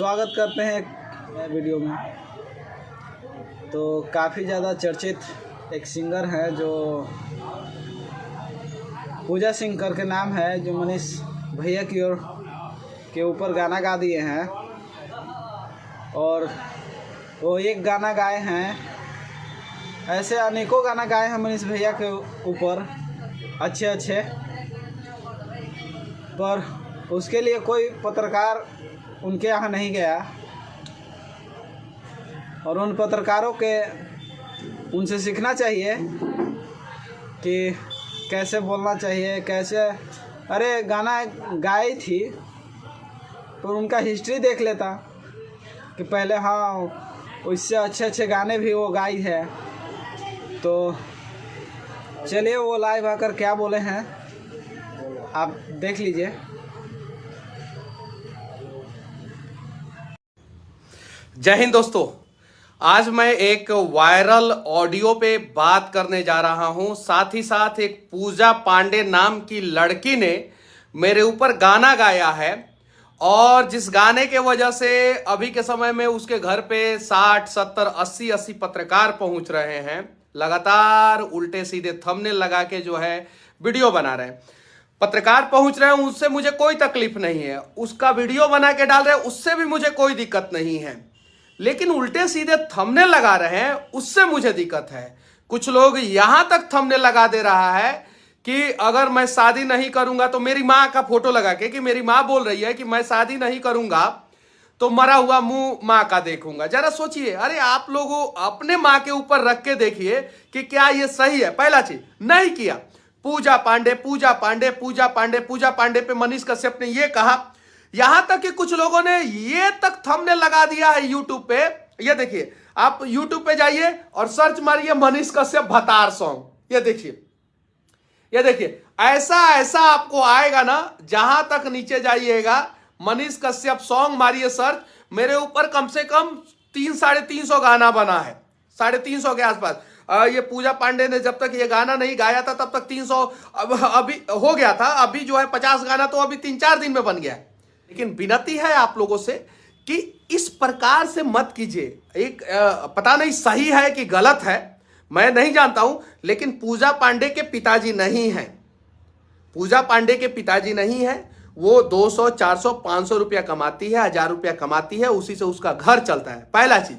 स्वागत करते हैं एक नए वीडियो में। तो काफ़ी ज़्यादा चर्चित एक सिंगर है जो पूजा सिंह करके नाम है, जो मनीष भैया की ओर के ऊपर गाना गा दिए हैं। और वो एक गाना गाए हैं, ऐसे अनेकों गाना गाए हैं मनीष भैया के ऊपर अच्छे, पर उसके लिए कोई पत्रकार उनके यहाँ नहीं गया और उन पत्रकारों के उनसे सीखना चाहिए कि कैसे बोलना चाहिए, कैसे। अरे गाना गाई थी तो उनका हिस्ट्री देख लेता कि पहले हाँ उससे अच्छे गाने भी वो गाई है। तो चलिए वो लाइव आकर क्या बोले हैं आप देख लीजिए। जय हिंद दोस्तों, आज मैं एक वायरल ऑडियो पे बात करने जा रहा हूं। साथ ही साथ एक पूजा पांडे नाम की लड़की ने मेरे ऊपर गाना गाया है और जिस गाने के वजह से अभी के समय में उसके घर पे 60, 70, 80 पत्रकार पहुंच रहे हैं। लगातार उल्टे सीधे थंबनेल लगा के जो है वीडियो बना रहे हैं। पत्रकार पहुंच रहे हैं, उससे मुझे कोई तकलीफ नहीं है। उसका वीडियो बना के डाल रहे हैं, उससे भी मुझे कोई दिक्कत नहीं है। लेकिन उल्टे सीधे थंबनेल लगा रहे हैं, उससे मुझे दिक्कत है। कुछ लोग यहां तक थंबनेल लगा दे रहा है कि अगर मैं शादी नहीं करूंगा तो मेरी मां का फोटो लगा के, कि मेरी मां बोल रही है कि मैं शादी नहीं करूंगा तो मरा हुआ मुंह मां का देखूंगा। जरा सोचिए, अरे आप लोगों अपने मां के ऊपर रख के देखिए कि क्या ये सही है। पहला चीज नहीं किया। पूजा पांडे पे मनीष कश्यप ने ये कहा, यहां तक कि कुछ लोगों ने ये तक थंबनेल लगा दिया है यूट्यूब पे। ये देखिए, आप यूट्यूब पे जाइए और सर्च मारिए मनीष कश्यप भतार सॉन्ग। ये देखिए ऐसा आपको आएगा ना। जहां तक नीचे जाइएगा मनीष कश्यप सॉन्ग मारिए सर्च, मेरे ऊपर कम से कम 300-350 गाना बना है, 350 के आसपास। ये पूजा पांडे ने जब तक ये गाना नहीं गाया था तब तक 300 अभी हो गया था। अभी जो है 50 गाना तो अभी 3-4 दिन में बन गया है। लेकिन विनती है आप लोगों से कि इस प्रकार से मत कीजिए। एक पता नहीं सही है कि गलत है, मैं नहीं जानता हूं, लेकिन पूजा पांडे के पिताजी नहीं है। पूजा पांडे के पिताजी नहीं है। वो 200, 400, 500 रुपया कमाती है, 1000 रुपया कमाती है, उसी से उसका घर चलता है। पहला चीज।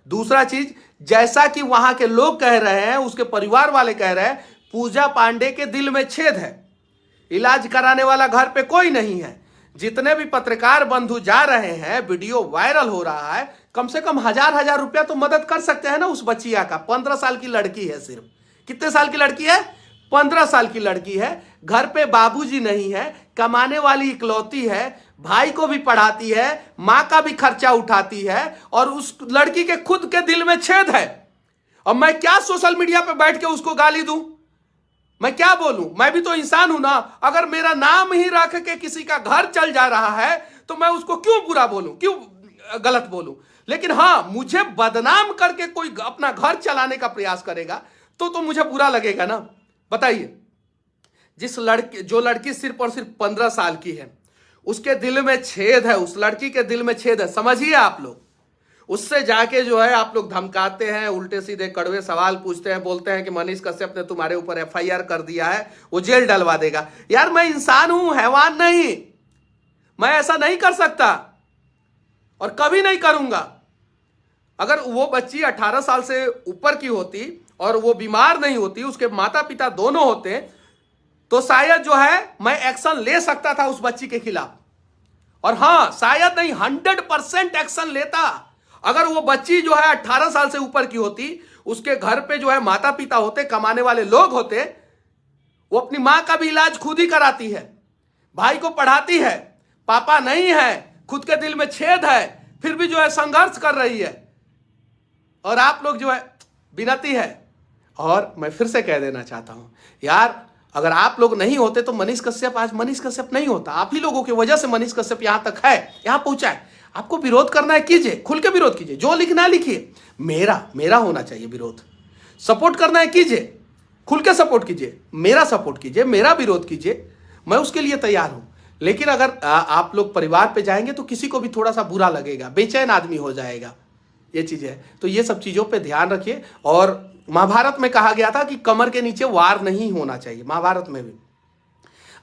दूसरा चीज, जैसा कि वहां के लोग कह रहे हैं, उसके परिवार वाले कह रहे हैं, पूजा पांडे के दिल में छेद है, इलाज कराने वाला घर पे कोई नहीं है। जितने भी पत्रकार बंधु जा रहे हैं, वीडियो वायरल हो रहा है, कम से कम 1000 रुपया तो मदद कर सकते हैं ना उस बच्चिया का। 15 साल की लड़की है सिर्फ। कितने साल की लड़की है? 15 साल की लड़की है। घर पे बाबूजी नहीं है, कमाने वाली इकलौती है, भाई को भी पढ़ाती है, मां का भी खर्चा उठाती है, और उस लड़की के खुद के दिल में छेद है। अब मैं क्या सोशल मीडिया पे बैठ के उसको गाली दूं? मैं क्या बोलूं? मैं भी तो इंसान हूं ना। अगर मेरा नाम ही रख के किसी का घर चल जा रहा है तो मैं उसको क्यों बुरा बोलूं, क्यों गलत बोलूं? लेकिन हां, मुझे बदनाम करके कोई अपना घर चलाने का प्रयास करेगा तो मुझे बुरा लगेगा ना। बताइए, जो लड़की सिर्फ और सिर्फ 15 साल की है, उसके दिल में छेद है, उस लड़की के दिल में छेद है। समझिए आप लोग, उससे जाके जो है आप लोग धमकाते हैं, उल्टे सीधे कड़वे सवाल पूछते हैं, बोलते हैं कि मनीष कश्यप ने तुम्हारे ऊपर FIR कर दिया है, वो जेल डलवा देगा। यार मैं इंसान हूं, हैवान नहीं। मैं ऐसा नहीं कर सकता और कभी नहीं करूंगा। अगर वो बच्ची 18 साल से ऊपर की होती और वो बीमार नहीं होती, उसके माता पिता दोनों होते, तो शायद जो है मैं एक्शन ले सकता था उस बच्ची के खिलाफ। और हां, शायद नहीं, 100% एक्शन लेता। अगर वो बच्ची जो है 18 साल से ऊपर की होती, उसके घर पे जो है माता पिता होते, कमाने वाले लोग होते, वो अपनी मां का भी इलाज खुद ही कराती है, भाई को पढ़ाती है, पापा नहीं है, खुद के दिल में छेद है, फिर भी जो है संघर्ष कर रही है। और आप लोग जो है, विनती है, और मैं फिर से कह देना चाहता हूं यार, अगर आप लोग नहीं होते तो मनीष कश्यप आज मनीष कश्यप नहीं होता। आप ही लोगों की वजह से मनीष कश्यप यहां तक है, यहां पहुंचा है। आपको विरोध करना है, कीजिए, खुल के विरोध कीजिए, जो लिखना है लिखिए। मेरा होना चाहिए विरोध। सपोर्ट करना है कीजिए, खुल के सपोर्ट कीजिए, मेरा सपोर्ट कीजिए, मेरा विरोध कीजिए, मैं उसके लिए तैयार हूं। लेकिन अगर आप लोग परिवार पे जाएंगे तो किसी को भी थोड़ा सा बुरा लगेगा, बेचैन आदमी हो जाएगा, ये चीज़ है। तो ये सब चीज़ों पे ध्यान रखिए। और महाभारत में कहा गया था कि कमर के नीचे वार नहीं होना चाहिए, महाभारत में भी।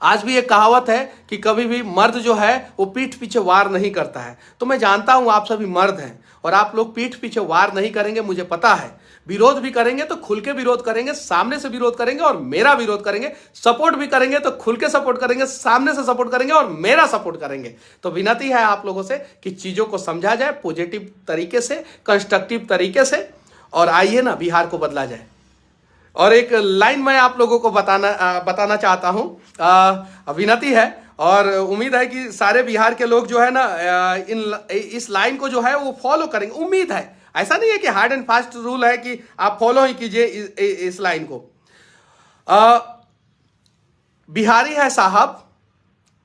आज भी एक कहावत है कि कभी भी मर्द जो है वो पीठ पीछे वार नहीं करता है। तो मैं जानता हूं आप सभी मर्द हैं और आप लोग पीठ पीछे वार नहीं करेंगे, मुझे पता है। विरोध भी करेंगे तो खुल के विरोध करेंगे, सामने से विरोध करेंगे और मेरा विरोध करेंगे। सपोर्ट भी करेंगे तो खुल के सपोर्ट करेंगे, सामने से सपोर्ट करेंगे और मेरा सपोर्ट करेंगे। तो विनती है आप लोगों से कि चीज़ों को समझा जाए पॉजिटिव तरीके से, कंस्ट्रक्टिव तरीके से, और आइए ना बिहार को बदला जाए। और एक लाइन मैं आप लोगों को बताना चाहता हूं, विनती है और उम्मीद है कि सारे बिहार के लोग जो है ना इस लाइन को जो है वो फॉलो करेंगे, उम्मीद है। ऐसा नहीं है कि हार्ड एंड फास्ट रूल है कि आप फॉलो ही कीजिए इस लाइन को। बिहारी है साहब,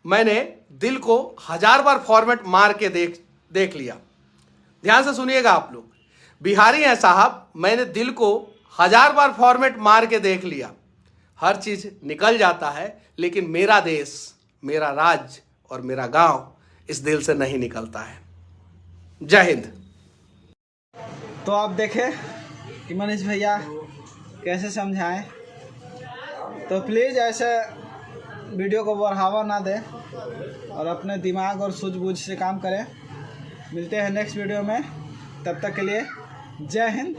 मैंने दिल को 1000 बार फॉर्मेट मार के देख लिया। ध्यान से सुनिएगा आप लोग। बिहारी है साहब, मैंने दिल को 1000 बार फॉर्मेट मार के देख लिया। हर चीज निकल जाता है, लेकिन मेरा देश, मेरा राज्य और मेरा गांव इस दिल से नहीं निकलता है। जय हिंद। तो आप देखें कि मनीष भैया कैसे समझाएं। तो प्लीज़ ऐसे वीडियो को बढ़ावा ना दें और अपने दिमाग और सूझबूझ से काम करें। मिलते हैं नेक्स्ट वीडियो में, तब तक के लिए जय हिंद,